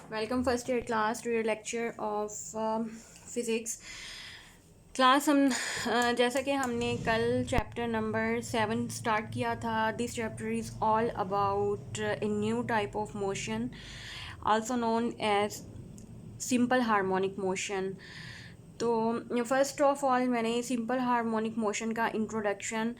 Welcome first year class to your lecture of physics class. हम जैसा कि हमने कल चैप्टर नंबर 7 स्टार्ट किया था। This chapter is all about a new type of motion also known as simple harmonic motion. तो first of all मैंने simple harmonic motion का इंट्रोडक्शन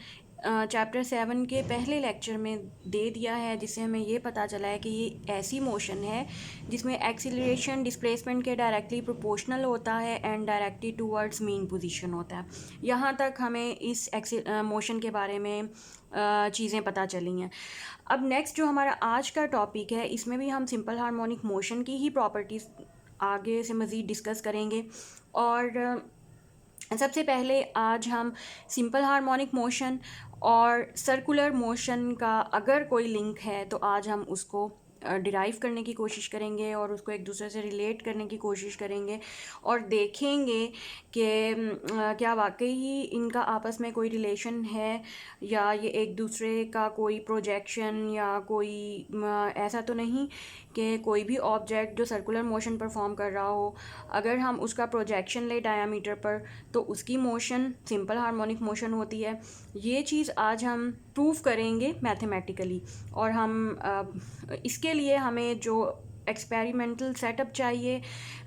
चैप्टर 7 के पहले लेक्चर में दे दिया है, जिससे हमें ये पता चला है कि ये ऐसी मोशन है जिसमें एक्सीलरेशन डिस्प्लेसमेंट के डायरेक्टली प्रोपोर्शनल होता है and directly towards mean position होता है। यहाँ तक हमें इस मोशन के बारे में चीज़ें पता चली हैं। अब नेक्स्ट जो हमारा आज का टॉपिक है, इसमें भी हम सिंपल हार्मोनिक मोशन की ही प्रॉपर्टीज़ आगे से मज़ीद डिस्कस करेंगे। और सबसे पहले आज हम सिंपल हार्मोनिक मोशन और सर्कुलर मोशन का अगर कोई लिंक है तो आज हम उसको डिराइव करने की कोशिश करेंगे और उसको एक दूसरे से रिलेट करने की कोशिश करेंगे और देखेंगे कि क्या वाकई ही इनका आपस में कोई रिलेशन है या ये एक दूसरे का कोई प्रोजेक्शन या कोई ऐसा तो नहीं कि कोई भी ऑब्जेक्ट जो सर्कुलर मोशन परफॉर्म कर रहा हो, अगर हम उसका प्रोजेक्शन ले डायामीटर पर तो उसकी मोशन सिंपल हार्मोनिक मोशन होती है। ये चीज़ आज हम प्रूव करेंगे मैथमेटिकली। और हम इसके लिए हमें जो एक्सपेरिमेंटल सेटअप चाहिए,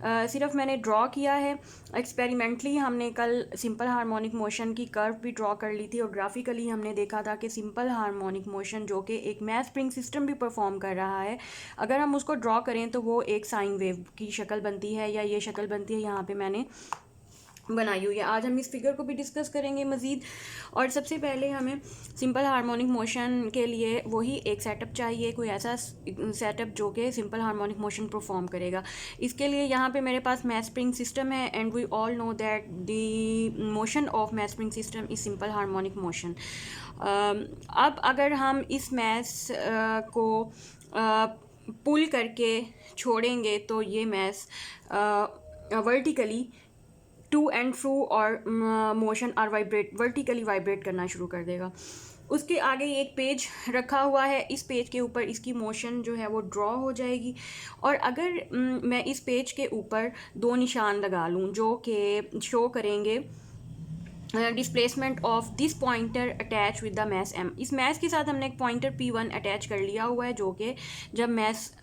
सिर्फ मैंने ड्रॉ किया है। एक्सपेरिमेंटली हमने कल सिंपल हार्मोनिक मोशन की कर्व भी ड्रॉ कर ली थी और ग्राफिकली हमने देखा था कि सिंपल हार्मोनिक मोशन जो कि एक मैथ स्प्रिंग सिस्टम भी परफॉर्म कर रहा है, अगर हम उसको ड्रॉ करें तो वो एक साइन वेव की शक्ल बनती है या ये शक्ल बनती है, यहाँ पे मैंने बनाई हुई है। आज हम इस फिगर को भी डिस्कस करेंगे मज़ीद। और सबसे पहले हमें सिंपल हार्मोनिक मोशन के लिए वही एक सेटअप चाहिए, कोई ऐसा सेटअप जो कि सिंपल हार्मोनिक मोशन परफॉर्म करेगा। इसके लिए यहाँ पे मेरे पास मैथ स्प्रिंग सिस्टम है and we all know that the motion of mass spring system is simple harmonic motion. अब अगर हम इस मैथ को पुल करके छोड़ेंगे तो ये मैथ वर्टिकली टू एंड फ्रू और मोशन आर वर्टिकली वाइब्रेट करना शुरू कर देगा। उसके आगे एक पेज रखा हुआ है, इस पेज के ऊपर इसकी मोशन जो है वो ड्रॉ हो जाएगी। और अगर मैं इस पेज के ऊपर दो निशान लगा लूँ जो कि शो करेंगे displacement of this pointer attach with the mass M. इस मैस के साथ हमने एक पॉइंटर P1 अटैच कर लिया हुआ है जो कि जब मैस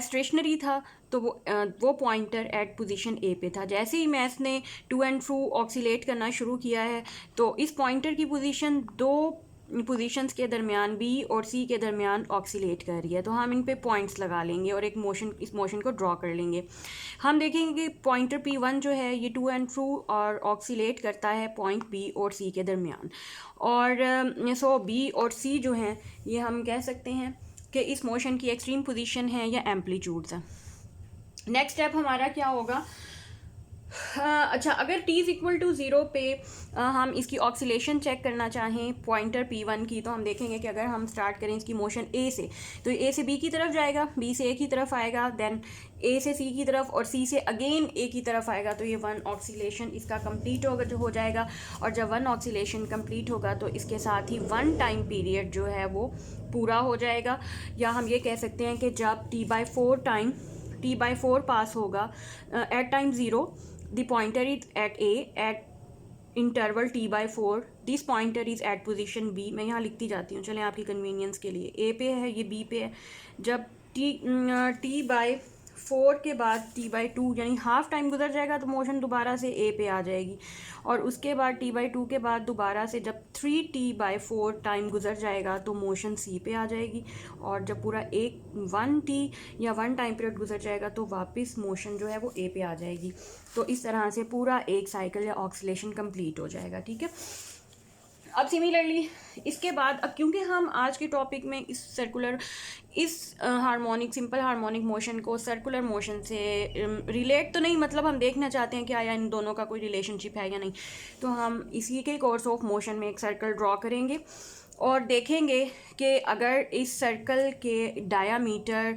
स्टेशनरी था तो वो पॉइंटर एट पोजीशन ए पे था। जैसे ही मैस ने टू एंड फ्रू ऑक्सीलेट करना शुरू किया है तो इस पॉइंटर की पोजीशन दो पोजीशंस के दरमियान बी और सी के दरमियान ऑक्सीलेट कर रही है। तो हम इन पे पॉइंट्स लगा लेंगे और एक मोशन, इस मोशन को ड्रॉ कर लेंगे। हम देखेंगे कि पॉइंटर P1 जो है ये टू एंड फ्रू और ऑक्सीलेट करता है पॉइंट बी और सी के दरमियान। और सो बी और सी जो हैं ये हम कह सकते हैं कि इस मोशन की एक्सट्रीम पोजीशन है या एम्पलीट्यूड्स है। नेक्स्ट स्टेप हमारा क्या होगा? अच्छा, अगर t इज़ इक्वल टू 0 पे हम इसकी ऑक्सीलेशन चेक करना चाहें पॉइंटर P1 की, तो हम देखेंगे कि अगर हम स्टार्ट करें इसकी मोशन A से तो A से B की तरफ जाएगा, B से A की तरफ आएगा, देन A से C की तरफ और C से अगेन A की तरफ आएगा। तो ये वन ऑक्सीलेशन इसका कंप्लीट हो जाएगा। और जब वन ऑक्सीलेशन कंप्लीट होगा तो इसके साथ ही वन टाइम पीरियड जो है वो पूरा हो जाएगा। या हम ये कह सकते हैं कि जब T/4 पास होगा at time 0, the pointer is at A at interval T/4, this pointer is at position B। मैं यहाँ लिखती जाती हूँ, चलें आपकी कन्वीनियंस के लिए। A पे है, ये B पे है। जब T/4 के बाद T/2 यानी हाफ टाइम गुजर जाएगा तो मोशन दोबारा से A पे आ जाएगी। और उसके बाद T/2 के बाद दोबारा से जब 3T/4 टाइम गुजर जाएगा तो मोशन C पे आ जाएगी। और जब पूरा एक 1T या 1 टाइम पीरियड गुजर जाएगा तो वापस मोशन जो है वो A पे आ जाएगी। तो इस तरह से पूरा एक साइकिल या ऑक्सीलेशन कंप्लीट हो जाएगा। ठीक है। अब सिमिलरली इसके बाद, अब क्योंकि हम आज के टॉपिक में इस सिंपल हार्मोनिक मोशन को सर्कुलर मोशन से रिलेट तो नहीं, मतलब हम देखना चाहते हैं कि आया इन दोनों का कोई रिलेशनशिप है या नहीं, तो हम इसी के कोर्स ऑफ मोशन में एक सर्कल ड्रॉ करेंगे और देखेंगे कि अगर इस सर्कल के डायामीटर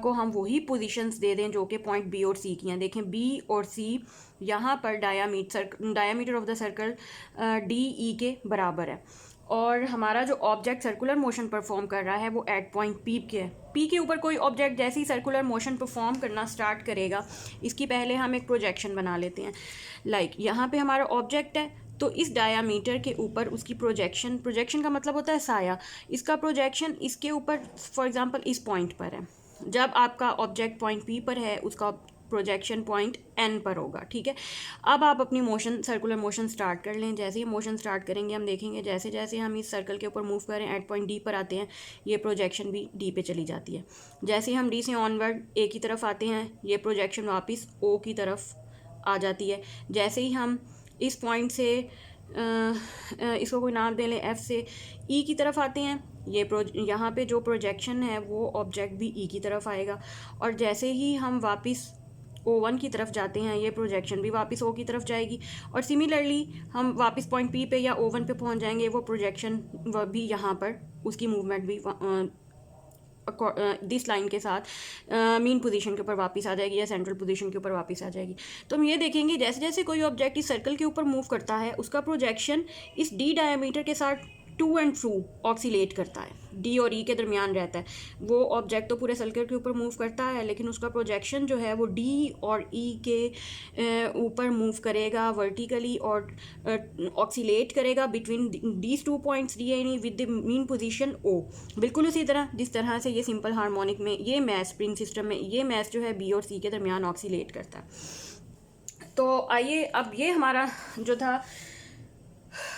को हम वही पोजीशंस दे दें जो कि पॉइंट बी और सी की हैं। देखें बी और सी यहाँ पर diameter of the circle D E के बराबर है। और हमारा जो ऑब्जेक्ट सर्कुलर मोशन परफॉर्म कर रहा है वो एट पॉइंट पी के ऊपर कोई ऑब्जेक्ट जैसे ही सर्कुलर मोशन परफॉर्म करना स्टार्ट करेगा, इसकी पहले हम एक प्रोजेक्शन बना लेते हैं। यहाँ पे हमारा ऑब्जेक्ट है, तो इस डायामीटर के ऊपर उसकी प्रोजेक्शन का मतलब होता है साया, इसका प्रोजेक्शन इसके ऊपर फॉर एग्जांपल इस पॉइंट पर है। जब आपका ऑब्जेक्ट पॉइंट पी पर है, उसका प्रोजेक्शन पॉइंट एन पर होगा, ठीक है। अब आप अपनी मोशन, सर्कुलर मोशन स्टार्ट कर लें। जैसे ही मोशन स्टार्ट करेंगे हम देखेंगे जैसे जैसे हम इस सर्कल के ऊपर मूव करें, एट पॉइंट डी पर आते हैं, ये प्रोजेक्शन भी डी पे चली जाती है। जैसे ही हम डी से ऑनवर्ड ए की तरफ आते हैं, ये प्रोजेक्शन वापस ओ की तरफ आ जाती है। जैसे ही हम इस पॉइंट से इसको कोई नाम दे लें, एफ से ई की तरफ आते हैं, यहाँ पे जो प्रोजेक्शन है वो ऑब्जेक्ट भी ई की तरफ आएगा। और जैसे ही हम वापस O1 की तरफ जाते हैं, ये प्रोजेक्शन भी वापस O की तरफ जाएगी। और सिमिलरली हम वापस पॉइंट P पे या O1 पे पहुंच जाएंगे, वो प्रोजेक्शन भी यहाँ पर उसकी मूवमेंट भी दिस लाइन के साथ मीन पोजीशन के ऊपर वापस आ जाएगी या सेंट्रल पोजीशन के ऊपर वापस आ जाएगी। तो हम ये देखेंगे जैसे जैसे कोई ऑब्जेक्ट इस सर्कल के ऊपर मूव करता है, उसका प्रोजेक्शन इस डी डायमीटर के साथ टू एंड फ्रू ऑक्सीलेट करता है, डी और ई के दरमियान रहता है। वो ऑब्जेक्ट तो पूरे सर्कल के ऊपर मूव करता है, लेकिन उसका प्रोजेक्शन जो है वो डी और ई के ऊपर मूव करेगा वर्टिकली और ऑक्सीलेट करेगा between these 2 points D and E with the mean position O. बिल्कुल उसी तरह जिस तरह से ये सिंपल हार्मोनिक में ये मैस, स्प्रिंग सिस्टम में ये मैस जो है बी और सी के दरमियान ऑक्सीलेट करता है। तो आइए अब ये हमारा जो था,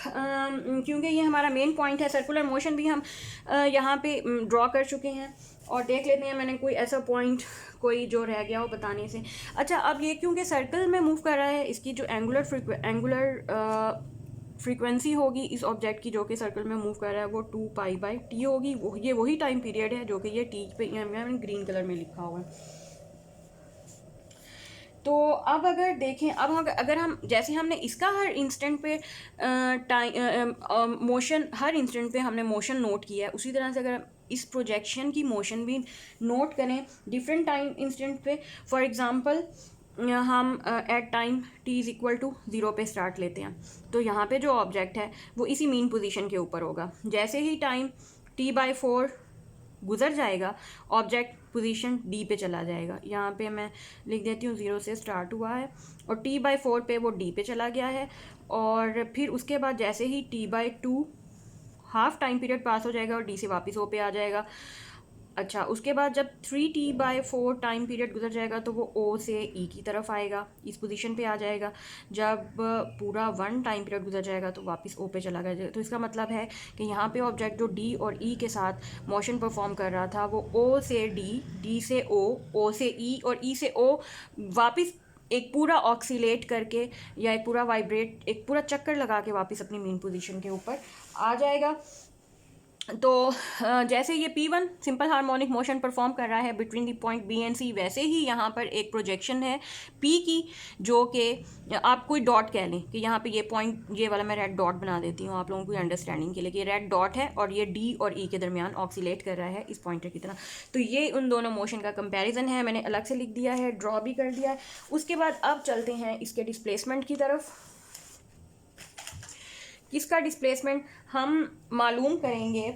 क्योंकि ये हमारा मेन पॉइंट है, सर्कुलर मोशन भी हम यहाँ पे ड्रॉ कर चुके हैं। और देख लेते हैं मैंने कोई ऐसा पॉइंट कोई जो रह गया हो बताने से। अच्छा, अब ये क्योंकि सर्कल में मूव कर रहा है, इसकी जो एंगुलर फ्रीक्वेंसी होगी इस ऑब्जेक्ट की जो कि सर्कल में मूव कर रहा है वो 2π/t होगी। ये वही टाइम पीरियड है जो कि ये टी पे मैंने ग्रीन कलर में लिखा हुआ है। तो अब अगर देखें, अब अगर हम जैसे हमने इसका हर इंस्टेंट पे मोशन, हर इंस्टेंट पे हमने मोशन नोट किया है, उसी तरह से अगर इस प्रोजेक्शन की मोशन भी नोट करें डिफरेंट टाइम इंस्टेंट पे, फॉर एग्जांपल हम at time t is equal to 0 पे स्टार्ट लेते हैं, तो यहाँ पे जो ऑब्जेक्ट है वो इसी मीन पोजीशन के ऊपर होगा। जैसे ही टाइम t/4 गुजर जाएगा, ऑब्जेक्ट पोजीशन डी पे चला जाएगा। यहाँ पे मैं लिख देती हूँ 0 से स्टार्ट हुआ है और t/4 पे वो डी पे चला गया है। और फिर उसके बाद जैसे ही t/2 हाफ टाइम पीरियड पास हो जाएगा और डी से वापस ओ पे आ जाएगा। अच्छा, उसके बाद जब 3t/4 टाइम पीरियड गुजर जाएगा तो वो ओ से ई की तरफ आएगा, इस पोजीशन पे आ जाएगा। जब पूरा 1 टाइम पीरियड गुजर जाएगा तो वापस ओ पे चला गया। तो इसका मतलब है कि यहाँ पे ऑब्जेक्ट जो डी और ई के साथ मोशन परफॉर्म कर रहा था वो ओ से डी, डी से ओ से ई और ई से ओ वापस एक पूरा ऑक्सीलेट करके या एक पूरा वाइब्रेट, एक पूरा चक्कर लगा के वापस अपनी मेन पोजीशन के ऊपर आ जाएगा। तो जैसे ये P1 simple harmonic motion perform कर रहा है between the point B and C, वैसे ही यहाँ पर एक प्रोजेक्शन है P की, जो कि आप कोई डॉट कह लें कि यहाँ पे ये पॉइंट, ये वाला मैं रेड डॉट बना देती हूँ आप लोगों को अंडरस्टैंडिंग के लिए कि ये रेड डॉट है और ये D और E के दरमियान ऑक्सीलेट कर रहा है इस पॉइंटर की तरह। तो ये उन दोनों मोशन का कंपेरिजन है, मैंने अलग से लिख दिया है, ड्रॉ भी कर दिया है। उसके बाद अब चलते हैं इसके डिस्प्लेसमेंट की तरफ। किसका डिस्प्लेसमेंट हम मालूम करेंगे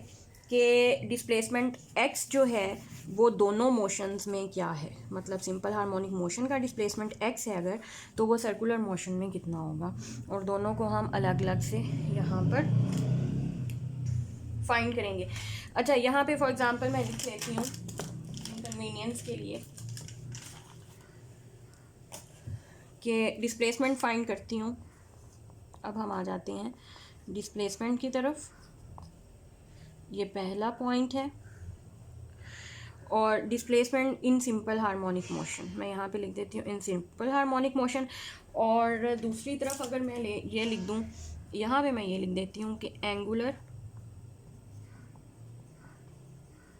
कि डिस्प्लेसमेंट x जो है वो दोनों मोशंस में क्या है, मतलब सिंपल हार्मोनिक मोशन का डिस्प्लेसमेंट x है अगर, तो वो सर्कुलर मोशन में कितना होगा, और दोनों को हम अलग अलग से यहाँ पर फाइंड करेंगे। अच्छा, यहाँ पे फॉर एग्जांपल मैं लिख लेती हूँ कन्वीनियंस के लिए कि डिस्प्लेसमेंट फाइंड करती हूँ। अब हम आ जाते हैं डिस्प्लेसमेंट की तरफ। ये पहला पॉइंट है और displacement in simple harmonic motion, मैं यहाँ पे लिख देती हूँ इन सिंपल हार्मोनिक मोशन। और दूसरी तरफ अगर मैं ये लिख दूँ, यहाँ पे मैं ये लिख देती हूँ कि एंगुलर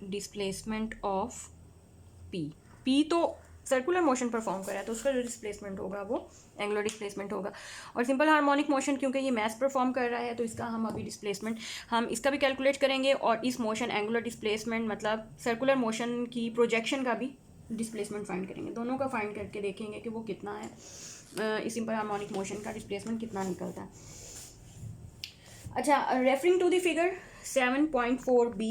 डिस्प्लेसमेंट ऑफ पी तो सर्कुलर मोशन परफॉर्म कर रहा है तो उसका जो डिस्प्लेसमेंट होगा वो एंगुलर डिस्प्लेसमेंट होगा। और सिंपल हार्मोनिक मोशन क्योंकि ये मैस परफॉर्म कर रहा है तो इसका हम अभी डिस्प्लेसमेंट हम इसका भी कैलकुलेट करेंगे, और इस मोशन एंगुलर डिस्प्लेसमेंट मतलब सर्कुलर मोशन की प्रोजेक्शन का भी डिस्प्लेसमेंट फाइंड करेंगे। दोनों का फाइंड करके देखेंगे कि वो कितना है, इस सिंपल हार्मोनिक मोशन का डिस्प्लेसमेंट कितना निकलता है। अच्छा, referring to the figure 7.4b,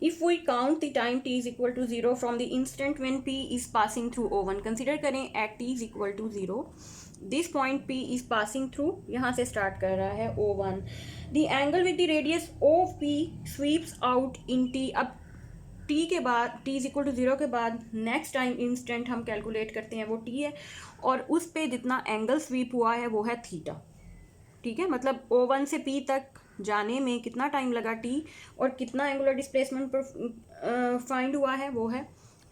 if we count the time t is equal to 0 from the instant when p is passing through O1, consider करें at t is equal to 0, this point p is passing through, यहाँ से start कर रहा है O1, the angle with the radius OP sweeps out in t, अब t के बाद t is equal to 0 के बाद नेक्स्ट टाइम इंस्टेंट हम कैलकुलेट करते हैं वो t है, और उस पे जितना एंगल स्वीप हुआ है वो है थीटा, ठीक है। मतलब O1 से P तक जाने में कितना टाइम लगा t, और कितना एंगुलर डिस्प्लेसमेंट पर फाइंड हुआ है वो है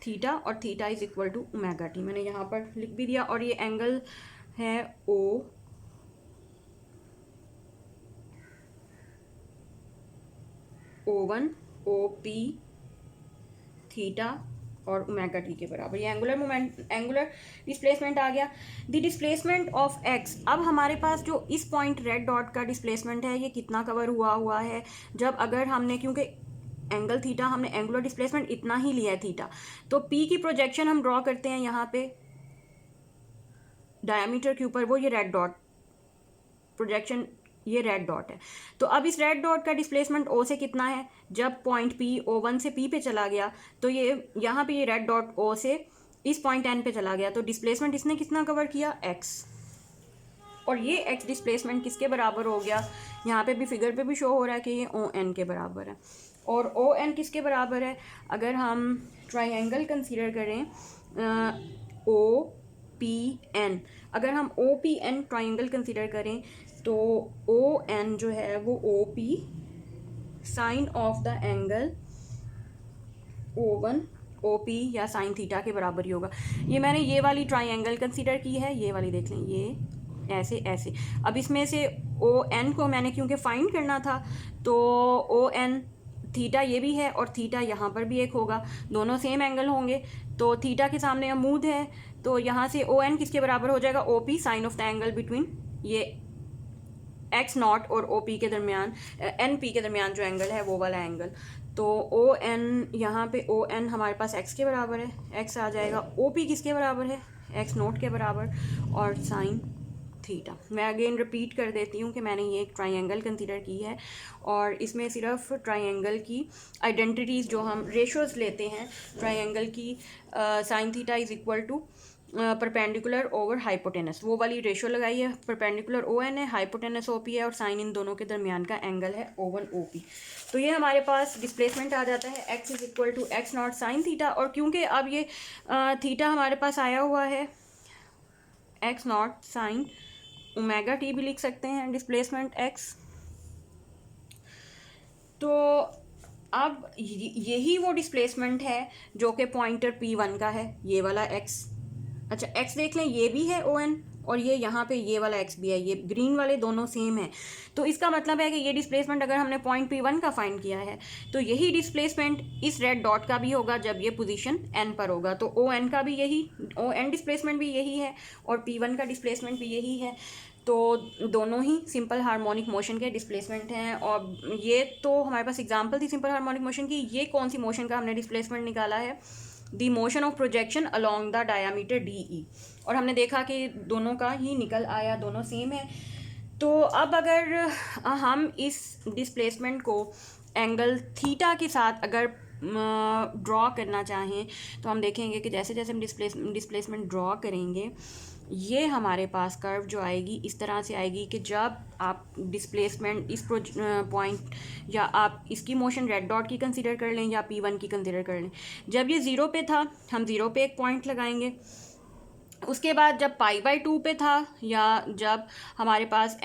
थीटा, और theta is equal to omega t, मैंने यहाँ पर लिख भी दिया। और ये एंगल है O1 OP थीटा और ओमेगा टी के बराबर, ये एंगुलर डिस्प्लेसमेंट आ गया। द डिस्प्लेसमेंट ऑफ एक्स, अब हमारे पास जो इस पॉइंट रेड डॉट का डिस्प्लेसमेंट है ये कितना कवर हुआ है, जब अगर हमने, क्योंकि एंगल थीटा हमने एंगुलर डिस्प्लेसमेंट इतना ही लिया है थीटा, तो पी की प्रोजेक्शन हम ड्रॉ करते हैं यहाँ पे डायमीटर के ऊपर, वो ये रेड डॉट प्रोजेक्शन, ये रेड डॉट है। तो अब इस रेड डॉट का डिस्प्लेसमेंट ओ से कितना है, जब पॉइंट पी O1 से पी पे चला गया, तो ये यहाँ पे ये रेड डॉट ओ से इस पॉइंट एन पे चला गया, तो डिस्प्लेसमेंट इसने कितना कवर किया, एक्स, और ये एक्स डिस्प्लेसमेंट किसके बराबर हो गया, यहाँ पे भी फिगर पे भी शो हो रहा है कि ये ON के बराबर है। और ON किसके बराबर है, अगर हम ट्राइंगल कंसीडर करें OPN, अगर हम OPN ट्राइंगल कंसीडर करें तो ON जो है वो OP sine of the angle O1 OP या साइन थीटा के बराबर ही होगा। ये मैंने ये वाली ट्राइंगल कंसीडर की है, ये वाली देख लें, ये ऐसे ऐसे। अब इसमें से ON को मैंने क्योंकि फाइंड करना था, तो ON थीटा ये भी है और थीटा यहाँ पर भी एक होगा, दोनों सेम एंगल होंगे, तो थीटा के सामने अमूद है, तो यहाँ से ON किसके बराबर हो जाएगा, OP sine of the angle between ये एक्स नॉट और OP के दरमियान, NP के दरमियान जो एंगल है वो वाला एंगल। तो ON यहाँ पे ON हमारे पास x के बराबर है, x आ जाएगा, OP किसके बराबर है, x नॉट के बराबर, और साइन थीटा। मैं अगेन रिपीट कर देती हूँ कि मैंने ये एक ट्राइंगल कंसीडर की है, और इसमें सिर्फ ट्राइंगल की आइडेंटिटीज़ जो हम रेशोज़ लेते हैं ट्राइंगल की, sine theta is equal to perpendicular over hypotenuse, वो वाली रेशो लगाई है, परपेंडिकुलर ON है, हाइपोटेनस OP है, और साइन इन दोनों के दरमियान का एंगल है O1 OP। तो ये हमारे पास डिस्प्लेसमेंट आ जाता है x is equal to x naught sine theta, और क्योंकि अब ये थीटा हमारे पास आया हुआ है, x naught sine omega T भी लिख सकते हैं डिस्प्लेसमेंट x। तो अब यही वो डिस्प्लेसमेंट है जो कि पॉइंटर P1 का है, ये वाला x। अच्छा, x देख लें, ये भी है ON, और ये यहाँ पे ये वाला x भी है, ये ग्रीन वाले दोनों सेम है, तो इसका मतलब है कि ये डिस्प्लेसमेंट अगर हमने पॉइंट P1 का फाइंड किया है, तो यही डिस्प्लेसमेंट इस रेड डॉट का भी होगा जब ये पोजीशन n पर होगा, तो ON का भी यही, ON डिस्प्लेसमेंट भी यही है और P1 का डिस्प्लेसमेंट भी यही है, तो दोनों ही सिंपल हार्मोनिक मोशन के डिस्प्लेसमेंट हैं। और ये तो हमारे पास एग्जांपल थी सिंपल हार्मोनिक मोशन की, ये कौन सी मोशन का हमने डिस्प्लेसमेंट निकाला है, the motion of projection along the diameter DE, और हमने देखा कि दोनों का ही निकल आया, दोनों सेम है। तो अब अगर हम इस डिस्प्लेसमेंट को एंगल थीटा के साथ अगर ड्रॉ करना चाहें, तो हम देखेंगे कि जैसे जैसे हम डिस्प्लेसमेंट ड्रॉ करेंगे, ये हमारे पास कर्व जो आएगी इस तरह से आएगी कि जब आप डिस्प्लेसमेंट इस पॉइंट, या आप इसकी मोशन रेड डॉट की कंसीडर कर लें या P1 की कंसीडर कर लें, जब ये 0 पे था हम 0 पे एक पॉइंट लगाएंगे, उसके बाद जब π/2 पे था, या जब हमारे पास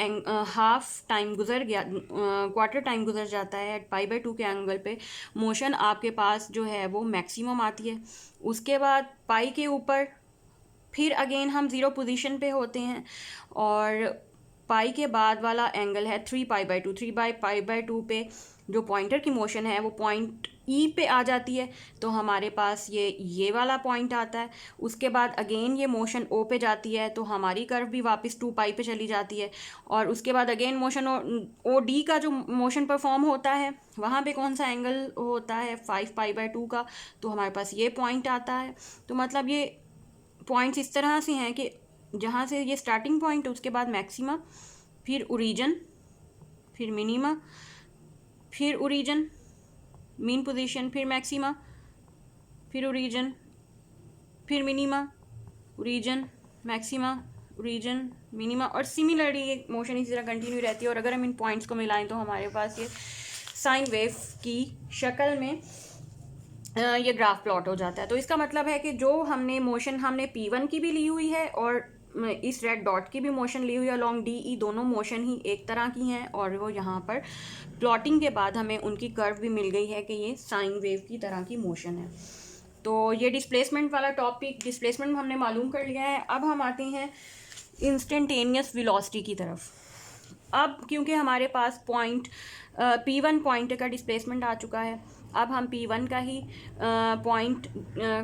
हाफ टाइम गुजर गया, क्वार्टर टाइम गुजर जाता है एट π/2 के एंगल पे, मोशन आपके पास जो है वो मैक्सिमम आती है। उसके बाद पाई के ऊपर फिर अगेन हम 0 पोजीशन पे होते हैं, और पाई के बाद वाला एंगल है 3π/2, 3π/2 पे जो पॉइंटर की मोशन है वो पॉइंट E पे आ जाती है, तो हमारे पास ये वाला पॉइंट आता है। उसके बाद अगेन ये मोशन O पे जाती है, तो हमारी कर्व भी वापस 2π पे चली जाती है, और उसके बाद अगेन मोशन OD का जो मोशन परफॉर्म होता है वहाँ पे कौन सा एंगल होता है 5π/2 का, तो हमारे पास ये पॉइंट आता है। तो मतलब ये पॉइंट्स इस तरह से हैं कि जहाँ से ये स्टार्टिंग पॉइंट, उसके बाद मैक्सिमा, फिर ओरिजिन, फिर मिनीमा, फिर ओरिजिन, मीन पोजीशन, फिर मैक्सिमा, फिर ओरिजिन, फिर minima, origin, maxima, origin, minima, और सिमिलरली ये मोशन इसी तरह कंटिन्यू रहती है। और अगर हम इन पॉइंट्स को मिलाएं तो हमारे पास ये साइन वेव की शक्ल में ये ग्राफ प्लॉट हो जाता है। तो इसका मतलब है कि जो हमने मोशन हमने P1 की भी ली हुई है और इस रेड डॉट की भी मोशन ली हुई है अलॉन्ग DE, दोनों मोशन ही एक तरह की हैं और वो यहाँ पर प्लॉटिंग के बाद हमें उनकी कर्व भी मिल गई है कि ये साइन वेव की तरह की मोशन है। तो ये डिस्प्लेसमेंट वाला टॉपिक, डिस्प्लेसमेंट हमने मालूम कर लिया है। अब हम आते हैं इंस्टेंटेनियस वेलोसिटी की तरफ। अब क्योंकि हमारे पास पॉइंट P1 पॉइंट का डिस्प्लेसमेंट आ चुका है, अब हम P1 का ही पॉइंट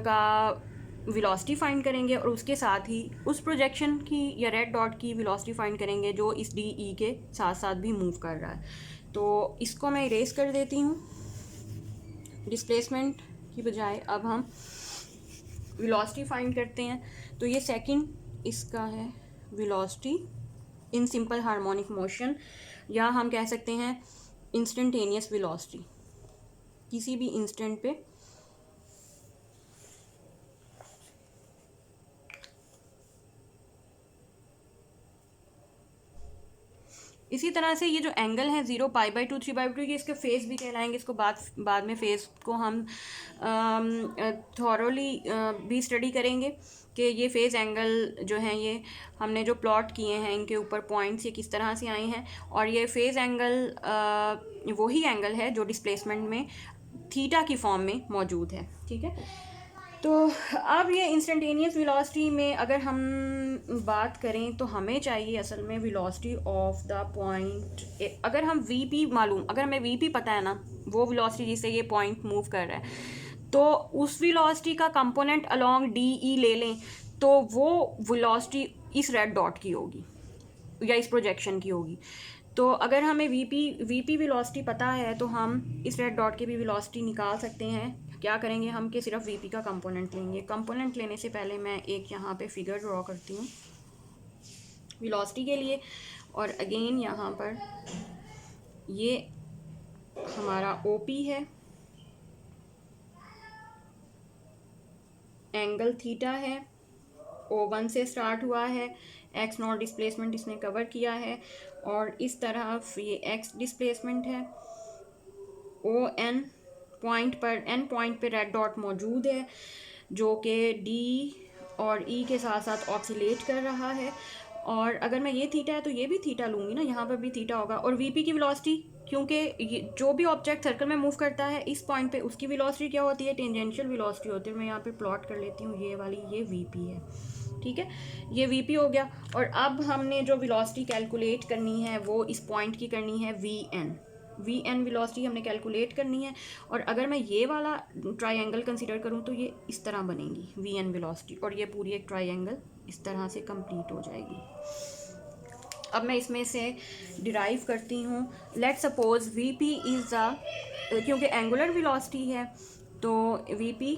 का वेलोसिटी फाइंड करेंगे और उसके साथ ही उस प्रोजेक्शन की या रेड डॉट की वेलोसिटी फाइंड करेंगे जो इस DE के साथ साथ भी मूव कर रहा है। तो इसको मैं इरेज कर देती हूँ डिस्प्लेसमेंट की बजाय। अब हम वेलोसिटी फाइंड करते हैं। तो ये सेकंड इसका है velocity in simple harmonic motion, या हम कह सकते हैं इंस्टेंटेनियस वेलोसिटी, किसी भी इंस्टेंट पे इसी तरह से ये जो एंगल है 0 π/2 3/2, ये इसके फेस भी कहलाएंगे। इसको बाद में फेस को हम थॉरोली भी स्टडी करेंगे कि ये फेस एंगल जो हैं ये हमने जो प्लॉट किए हैं इनके ऊपर पॉइंट्स ये किस तरह से आए हैं, और ये फेस एंगल वही एंगल है जो डिस्प्लेसमेंट में थीटा की फॉर्म में मौजूद है। ठीक है, तो अब ये इंस्टेंटेनियस वेलोसिटी में अगर हम बात करें तो हमें चाहिए असल में वेलोसिटी ऑफ द पॉइंट। अगर हम अगर हमें वीपी पता है ना, वो वेलोसिटी जिससे ये पॉइंट मूव कर रहा है, तो उस वेलोसिटी का कंपोनेंट अलोंग DE ले लें तो वो वेलोसिटी इस रेड डॉट की होगी या इस प्रोजेक्शन की होगी। तो अगर हमें वीपी वेलोसिटी पता है तो हम इस रेड डॉट की भी वेलोसिटी निकाल सकते हैं। क्या करेंगे हम कि सिर्फ वीपी का कंपोनेंट लेंगे। कंपोनेंट लेने से पहले मैं एक यहाँ पे फिगर ड्रॉ करती हूँ वेलोसिटी के लिए, और अगेन यहाँ पर ये हमारा OP है, एंगल थीटा है, O1 से स्टार्ट हुआ है, x0 डिस्प्लेसमेंट इसने कवर किया है, और इस तरफ ये x डिस्प्लेसमेंट है। ON पॉइंट पे रेड डॉट मौजूद है जो कि D और E के साथ साथ ऑक्सीलेट कर रहा है। और अगर मैं ये थीटा है तो ये भी थीटा लूँगी ना, यहाँ पर भी थीटा होगा। और VP की वेलोसिटी, क्योंकि जो भी ऑब्जेक्ट सर्कल में मूव करता है इस पॉइंट पे उसकी वेलोसिटी क्या होती है, टेंजेंशियल वेलोसिटी होती है। मैं यहाँ पे प्लॉट कर लेती हूँ, ये वाली ये VP है। ठीक है, ये VP हो गया। और अब हमने जो वेलोसिटी कैलकुलेट करनी है वो इस पॉइंट की करनी है VN वेलोसिटी हमने कैलकुलेट करनी है। और अगर मैं ये वाला ट्रायंगल कंसीडर करूँ तो ये इस तरह बनेगी VN वेलोसिटी, और ये पूरी एक ट्रायंगल इस तरह से कंप्लीट हो जाएगी। अब मैं इसमें से डिराइव करती हूँ। लेट्स सपोज VP इज़ क्योंकि एंगुलर वेलोसिटी है तो VP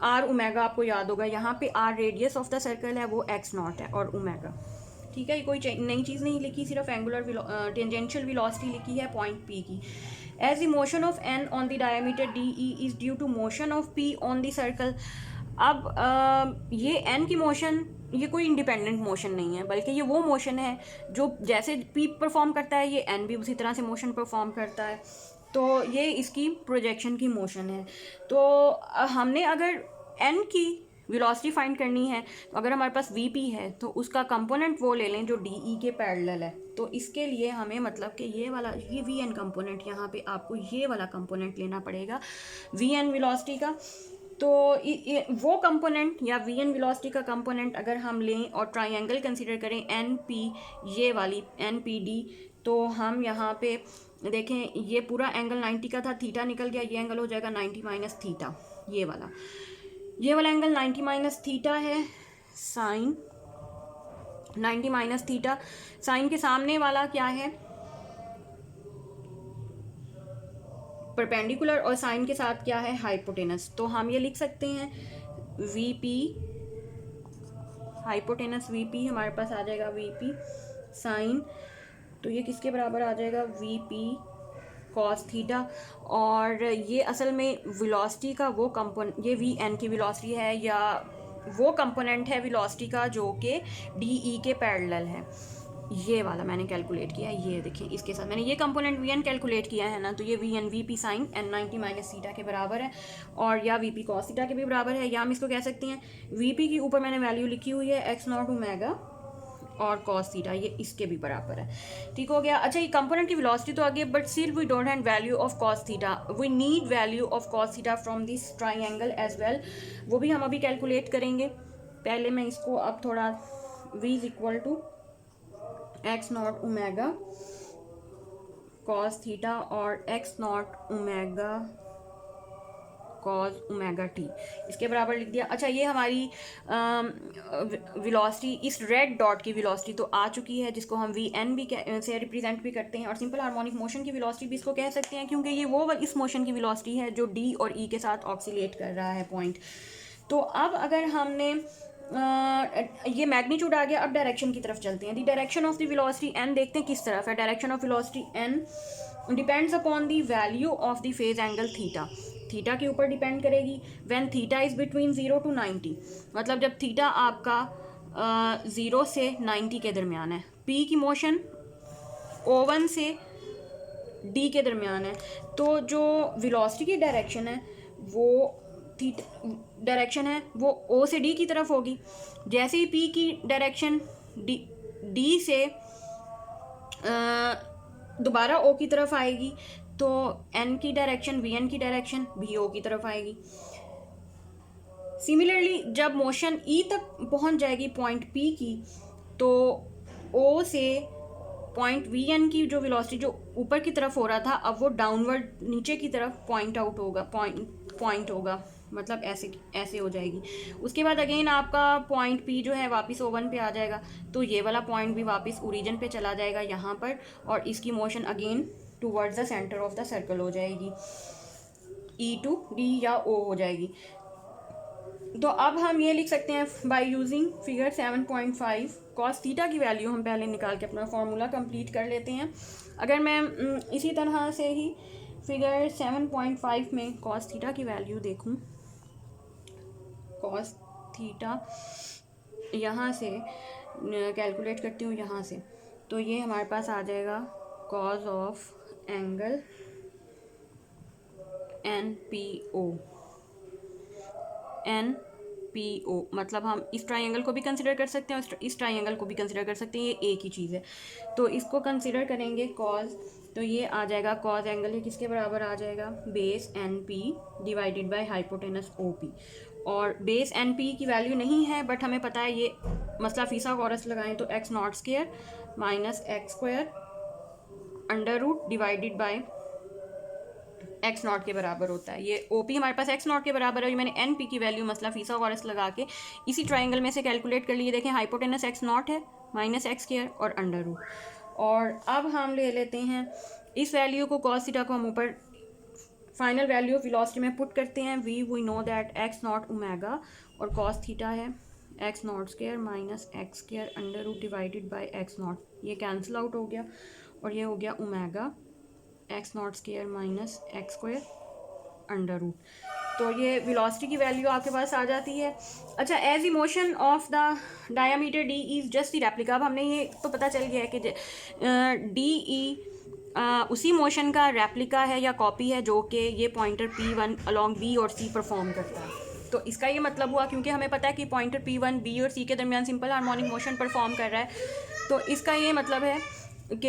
R ओमेगा, आपको याद होगा यहाँ पे R radius of the circle है, वो x0 है, और ओमेगा। ठीक है, ये कोई नई चीज़ नहीं लिखी, सिर्फ एंगुलर टेंजेंशियल वेलोसिटी लिखी है पॉइंट P की। As the motion of N on the diameter DE is due to motion of P on the circle. अब ये N की मोशन ये कोई इंडिपेंडेंट मोशन नहीं है, बल्कि ये वो मोशन है जो जैसे P परफॉर्म करता है ये N भी उसी तरह से मोशन परफॉर्म करता है। तो ये इसकी प्रोजेक्शन की मोशन है। तो हमने अगर N की वेलोसिटी फाइंड करनी है तो अगर हमारे पास VP है तो उसका कंपोनेंट वो ले लें जो DE के पैरेलल है। तो इसके लिए हमें मतलब कि ये VN कंपोनेंट, यहाँ पे आपको ये वाला कंपोनेंट लेना पड़ेगा VN वेलोसिटी का। तो वो कंपोनेंट या VN वेलोसिटी का कंपोनेंट अगर हम लें और ट्रायंगल कंसीडर करें NP, ये वाली NPD, तो हम यहाँ पे देखें ये पूरा एंगल 90 का था, थीटा निकल गया, ये एंगल हो जाएगा 90 माइनस थीटा। ये वाला एंगल 90 माइनस थीटा है, साइन 90 माइनस थीटा। साइन के सामने वाला क्या है, परपेंडिकुलर, और साइन के साथ क्या है, हाइपोटेनस। तो हम ये लिख सकते हैं VP हाइपोटेनस VP, हमारे पास आ जाएगा VP साइन तो ये किसके बराबर आ जाएगा, वी पी कॉस थीटा। और ये असल में वेलोसिटी का वो कंपोनेंट, ये वी एन की वेलोसिटी है या वो कंपोनेंट है वेलोसिटी का जो कि डी ई के पैरेलल है। ये वाला मैंने कैलकुलेट किया है, ये देखें इसके साथ मैंने ये कंपोनेंट वी एन कैलकुलेट किया है ना, तो ये v n v p sine n 90 minus theta के बराबर है, और या वी पी कॉस थीटा के भी बराबर है, या हम इसको कह सकते हैं वी पी की ऊपर मैंने वैल्यू लिखी हुई है एक्स नॉट ओमेगा और कॉस थीटा, ये इसके भी बराबर है। ठीक हो गया। अच्छा, ये कंपोनेंट की वेलोसिटी तो आ गई, but still we don't have value of cos theta, we need value of cos theta from this triangle as well, वो भी हम अभी कैलकुलेट करेंगे। पहले मैं इसको अब थोड़ा v is equal to x not omega cos theta और X not omega cos omega T इसके बराबर लिख दिया। अच्छा, ये हमारी वेलोसिटी, इस रेड डॉट की वेलोसिटी तो आ चुकी है, जिसको हम वी एन भी से रिप्रेजेंट भी करते हैं, और सिंपल हार्मोनिक मोशन की वेलोसिटी भी इसको कह सकते हैं, क्योंकि ये वो इस मोशन की वेलोसिटी है जो डी और ई के साथ ऑक्सीलेट कर रहा है पॉइंट। तो अब अगर हमने ये मैग्नीट्यूड आ गया, अब डायरेक्शन की तरफ चलते हैं। The direction of the velocity n देखते हैं किस तरफ है। Direction of velocity n depends upon the value of the phase angle theta, theta के ऊपर डिपेंड करेगी। When theta is between 0 to 90, मतलब जब थीटा आपका 0 से 90 के दरमियान है, पी की मोशन O1 से डी के दरमियान है, तो जो वेलोसिटी की डायरेक्शन है वो डायरेक्शन है वो ओ से डी की तरफ होगी। जैसे ही पी की डायरेक्शन डी से दोबारा ओ की तरफ आएगी, तो एन की डायरेक्शन, वी एन की डायरेक्शन भी ओ की तरफ आएगी। सिमिलरली जब मोशन ई तक पहुंच जाएगी पॉइंट पी की, तो ओ से पॉइंट वी एन की जो वेलोसिटी जो ऊपर की तरफ हो रहा था, अब वो डाउनवर्ड नीचे की तरफ पॉइंट आउट होगा, पॉइंट होगा, मतलब ऐसे हो जाएगी। उसके बाद अगेन आपका पॉइंट पी जो है वापस O1 पे आ जाएगा, तो ये वाला पॉइंट भी वापस ओरिजिन पे चला जाएगा यहाँ पर, और इसकी motion again towards the centre of the circle हो जाएगी, ई टू डी या ओ हो जाएगी। तो अब हम ये लिख सकते हैं by using figure 7.5 cos theta की वैल्यू हम पहले निकाल के अपना फॉर्मूला कंप्लीट कर लेते हैं। अगर मैं इसी तरह से ही फिगर 7.5 में कॉस थीटा की वैल्यू देखूं, कॉस थीटा यहाँ से कैलकुलेट करती हूँ यहाँ से, तो ये हमारे पास आ जाएगा कॉस ऑफ एंगल NPO, मतलब हम इस ट्राइंगल को भी कंसिडर कर सकते हैं और इस ट्राइंगल को भी कंसिडर कर सकते हैं, ये एक ही चीज़ है। तो इसको कंसिडर करेंगे कॉस, तो ये आ जाएगा कॉस एंगल, ये किसके बराबर आ जाएगा, base NP divided by hypotenuse OP। और बेस NP की वैल्यू नहीं है, बट हमें पता है ये मसला फिसागोरस लगाएं तो x naught square minus x square under root divided by x naught के बराबर होता है। ये OP हमारे पास एक्स नॉट के बराबर है, ये मैंने NP की वैल्यू मसला फिसागोरस लगा के इसी ट्राइंगल में से कैलकुलेट कर लिए। देखें हाइपोटेनस एक्स नॉट है माइनस एक्स स्क्वायर और अंडर रूट। और अब हम ले लेते हैं इस वैल्यू को, कॉस थीटा को हम ऊपर फाइनल वैल्यू ऑफ वेलोसिटी में पुट करते हैं। We know that x not omega और कॉस थीटा है x naught square minus x square under root divided by x naught, ये कैंसिल आउट हो गया और ये हो गया omega x naught square minus x square under root. तो ये वेलोसिटी की वैल्यू आपके पास आ जाती है। अच्छा, as E motion of the diameter D is just the replica. अब हमने ये तो पता चल गया है कि डी ई उसी मोशन का रेप्लिका है या कॉपी है जो कि ये पॉइंटर P1 अलॉन्ग B और C परफॉर्म करता है। तो इसका ये मतलब हुआ, क्योंकि हमें पता है कि पॉइंटर P1 B और C के दरमियान सिंपल हार्मोनिक मोशन परफॉर्म कर रहा है, तो इसका ये मतलब है कि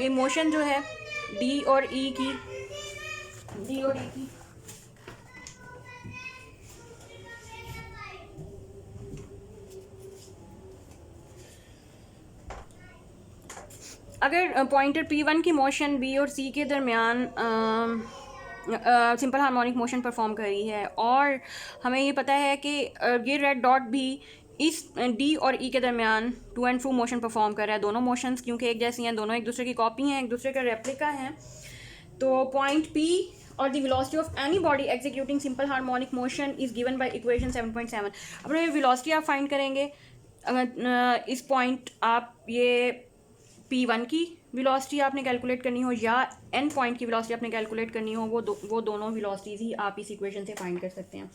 ये मोशन जो है D और E की अगर पॉइंटर P1 की मोशन B और C के दरमियान सिंपल हार्मोनिक मोशन परफॉर्म कर रही है, और हमें ये पता है कि ये रेड डॉट भी इस D और E के दरमियान to and fro motion perform कर रहा है। दोनों मोशंस क्योंकि एक जैसी हैं, दोनों एक दूसरे की कॉपी हैं, एक दूसरे का रेप्लिका हैं, तो पॉइंट P और the velocity of any body executing simple harmonic motion is given by equation 7.7। अब वेलोसिटी आप फाइंड करेंगे, अगर इस पॉइंट आप ये P1 की वेलोसिटी आपने कैलकुलेट करनी हो या एंड पॉइंट की वेलोसिटी आपने कैलकुलेट करनी हो, वो दोनों वेलोसिटीज़ ही आप इस इक्वेशन से फाइंड कर सकते हैं।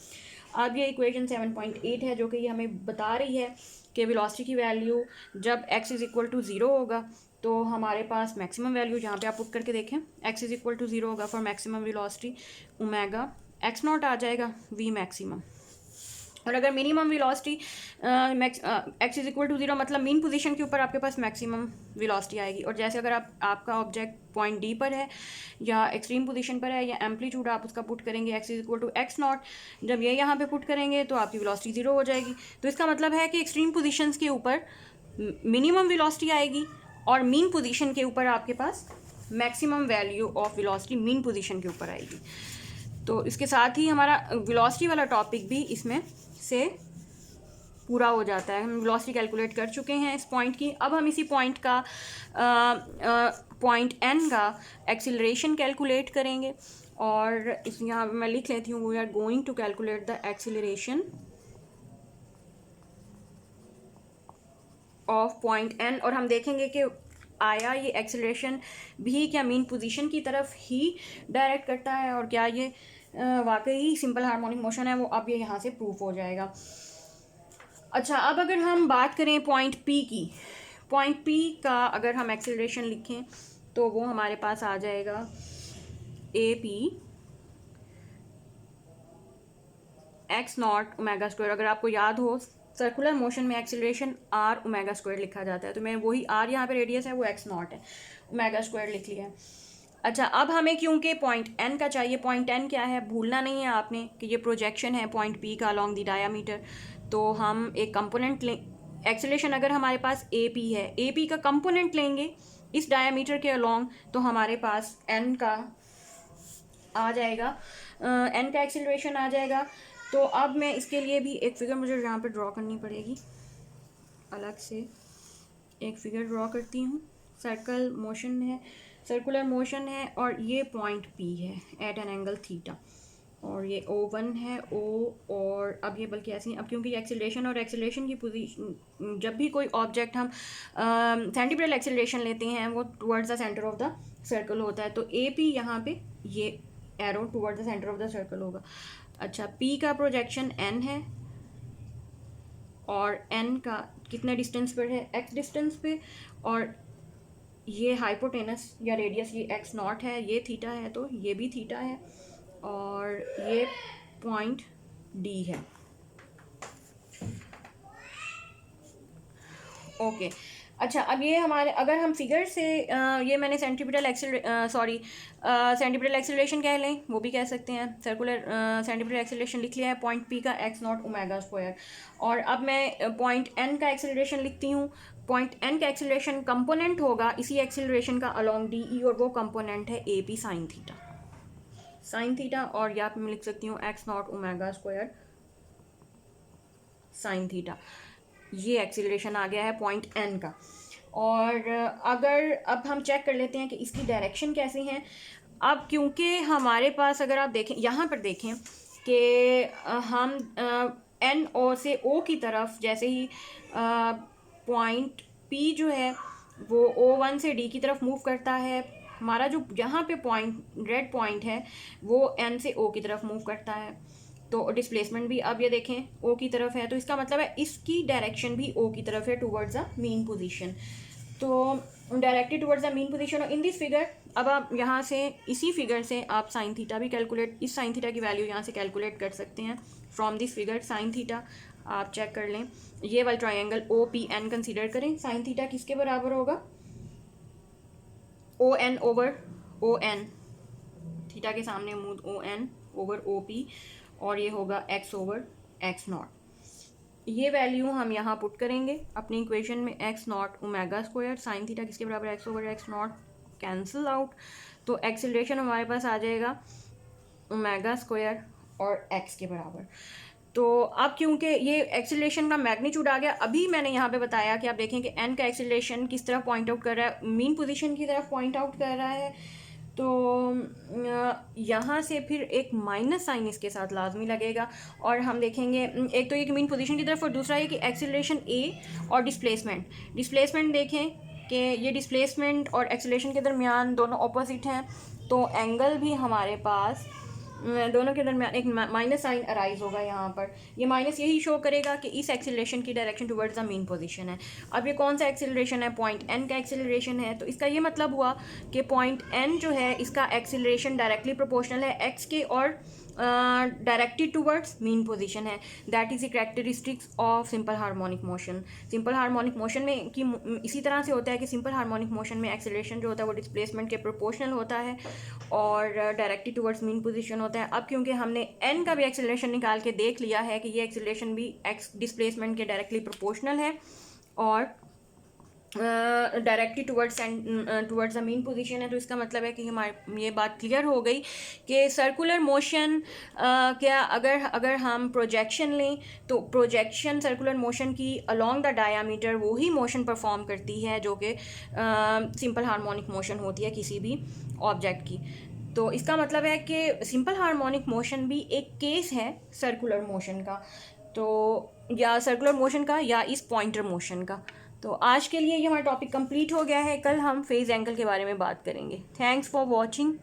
अब ये इक्वेशन 7.8 है जो कि हमें बता रही है कि वेलोसिटी की वैल्यू जब x इज़ इक्वल टू 0 होगा तो हमारे पास मैक्सिमम वैल्यू, जहाँ पे आप पुट करके देखें x इज़ इक्वल टू 0 होगा for maximum velocity omega x not आ जाएगा v मैक्सिमम। और अगर minimum velocity x is equal to 0 मतलब मीन पोजीशन के ऊपर आपके पास मैक्सिमम वेलोसिटी आएगी। और जैसे अगर आपका ऑब्जेक्ट पॉइंट डी पर है या एक्सट्रीम पोजीशन पर है या एम्पलीट्यूड आप उसका पुट करेंगे x is equal to x naught, जब ये यहाँ पे पुट करेंगे तो आपकी वेलोसिटी 0 हो जाएगी। तो इसका मतलब है कि एक्सट्रीम पोजीशंस के ऊपर मिनिमम वेलोसिटी आएगी और मीन पोजीशन के ऊपर आपके पास maximum value of velocity mean position के ऊपर आएगी। तो इसके साथ ही हमारा वेलोसिटी वाला टॉपिक भी इसमें से पूरा हो जाता है। हम वेलोसिटी कैलकुलेट कर चुके हैं इस पॉइंट की। अब हम इसी पॉइंट का पॉइंट एन का एक्सीलरेशन कैलकुलेट करेंगे और इस यहाँ मैं लिख लेती हूँ, we are going to calculate the acceleration of point n. और हम देखेंगे कि आया ये एक्सीलरेशन भी क्या मीन पोजीशन की तरफ ही डायरेक्ट करता है और क्या ये वाकई सिंपल हार्मोनिक मोशन है, वो अब ये यहाँ से प्रूफ हो जाएगा। अच्छा, अब अगर हम बात करें पॉइंट पी की, पॉइंट पी का अगर हम एक्सीलरेशन लिखें तो वो हमारे पास आ जाएगा A P x not omega square. अगर आपको याद हो सर्कुलर मोशन में एक्सीलरेशन आर ओमेगा स्क्वायर लिखा जाता है, तो मैं वही आर यहाँ पे रेडियस है वो एक्स नॉट है, ओमेगा स्क्वायर लिख लिया है। अच्छा, अब हमें क्योंकि पॉइंट एन का चाहिए, पॉइंट एन क्या है भूलना नहीं है आपने कि ये प्रोजेक्शन है पॉइंट पी का अलॉन्ग द डायामीटर। तो हम एक कंपोनेंट लें, एक्सीलरेशन अगर हमारे पास ए पी है, ए पी का कंपोनेंट लेंगे इस डायामीटर के अलॉन्ग तो हमारे पास एन का आ जाएगा, एन का एक्सीलरेशन आ जाएगा। तो अब मैं इसके लिए भी एक फिगर मुझे यहाँ पे ड्रॉ करनी पड़ेगी, अलग से एक फिगर ड्रॉ करती हूँ। सर्कल मोशन है, सर्कुलर मोशन है और ये पॉइंट पी है एट एन एंगल थीटा और ये O1 है O। और अब ये बल्कि ऐसे ही, अब क्योंकि एक्सीलरेशन और एक्सीलरेशन की पोजीशन, जब भी कोई ऑब्जेक्ट हम सेंटीग्रेड एक्सीलरेशन लेते हैं वो towards the centre of the circle होता है, तो ए पी यहाँ पे ये arrow towards the centre of the circle होगा। अच्छा, पी का प्रोजेक्शन एन है और एन का कितने डिस्टेंस पर है, एक्स डिस्टेंस पे, और ये हाइपोटेनस या रेडियस ये एक्स नॉट है, ये थीटा है तो ये भी थीटा है और ये पॉइंट डी है। ओके, अच्छा, अब ये हमारे अगर हम फिगर से ये मैंने सेंटीपिटल एक्सीलरेशन कह लें, वो भी कह सकते हैं, सर्कुलर सेंटीपिटल एक्सीलरेशन लिख लिया है पॉइंट पी का एक्स नॉट ओमेगा स्क्वायर। और अब मैं पॉइंट एन का एक्सीलरेशन लिखती हूँ। पॉइंट एन का एक्सीलरेशन कंपोनेंट होगा इसी एक्सीलरेशन का अलॉन्ग डी ई और वो कंपोनेंट है A P sine theta, sign theta. और यहाँ पे मैं लिख सकती हूँ x not omega square sine theta. ये एक्सीलरेशन आ गया है पॉइंट एन का। और अगर अब हम चेक कर लेते हैं कि इसकी डायरेक्शन कैसी है। अब क्योंकि हमारे पास अगर आप देखें यहाँ पर देखें कि हम एन ओ से ओ की तरफ जैसे ही पॉइंट पी जो है वो O1 से डी की तरफ मूव करता है, हमारा जो यहाँ पे पॉइंट रेड पॉइंट है वो एन से ओ की तरफ मूव करता है, तो डिस्प्लेसमेंट भी अब ये देखें ओ की तरफ है, तो इसका मतलब है इसकी डायरेक्शन भी ओ की तरफ है टुवर्ड्स द मीन पोजीशन, तो directed towards the mean position. In this figure अब आप यहाँ से इसी फिगर से आप साइन थीटा भी कैलकुलेट, इस साइन थीटा की वैल्यू यहाँ से कैलकुलेट कर सकते हैं from this figure. Sine theta आप चेक कर लें, ये वाला triangle O P N consider करें, साइन थीटा किसके बराबर होगा, O N over O N, theta के सामने move O N over O P और ये होगा एक्स ओवर एक्स नॉट। ये वैल्यू हम यहाँ पुट करेंगे अपनी इक्वेशन में, x not omega square sine theta किसके बराबर, x over x naught, cancel out, तो एक्सीलरेशन हमारे पास आ जाएगा ओमेगा स्क्वायर और एक्स के बराबर। तो अब क्योंकि ये एक्सीलरेशन का मैग्नीट्यूड आ गया, अभी मैंने यहाँ पे बताया कि आप देखें कि एन का एक्सीलरेशन किस तरफ पॉइंट आउट कर रहा है, मीन पोजीशन की तरफ पॉइंट आउट कर रहा है, तो यहाँ से फिर एक माइनस साइन इसके साथ लाजमी लगेगा। और हम देखेंगे एक तो ये कि मीन पोजीशन की तरफ और दूसरा ये कि एक्सीलरेशन ए और डिस्प्लेसमेंट देखें कि ये डिस्प्लेसमेंट और एक्सीलरेशन के दरमियान दोनों ऑपोजिट हैं, तो एंगल भी हमारे पास दोनों के दरमियान एक माइनस साइन अराइज होगा यहाँ पर। ये माइनस यही शो करेगा कि इस एक्सीलरेशन की direction towards the mean position है। अब ये कौन सा एक्सीलरेशन है? पॉइंट एन का एक्सीलरेशन है। तो इसका ये मतलब हुआ कि पॉइंट एन जो है इसका एक्सीलरेशन डायरेक्टली प्रोपोर्शनल है एक्स के और डायरेक्टेड टुवर्ड्स मीन पोजीशन है। That is the characteristics of simple harmonic motion. Simple harmonic motion में की इसी तरह से होता है कि सिंपल हार्मोनिक मोशन में एक्सेलरेशन जो होता है वो डिस्प्लेसमेंट के प्रोपोर्शनल होता है और डायरेक्टेड टुवर्ड्स मीन पोजीशन होता है। अब क्योंकि हमने एन का भी एक्सेलरेशन निकाल के देख लिया है कि ये एक्सेलरेशन भी एक्स डिस्प्लेसमेंट के डायरेक्टली प्रोपोर्शनल है और directly towards the mean position है, तो इसका मतलब है कि हमारी ये बात क्लियर हो गई कि सर्कुलर मोशन क्या अगर हम प्रोजेक्शन लें तो प्रोजेक्शन सर्कुलर मोशन की अलोंग द डायामीटर वो ही मोशन परफॉर्म करती है जो कि सिंपल हार्मोनिक मोशन होती है किसी भी ऑब्जेक्ट की। तो इसका मतलब है कि सिंपल हार्मोनिक मोशन भी एक केस है सर्कुलर मोशन का, तो या सर्कुलर मोशन का या इस पॉइंटर मोशन का। तो आज के लिए ये हमारा टॉपिक कंप्लीट हो गया है। कल हम फेज़ एंगल के बारे में बात करेंगे। Thanks for watching.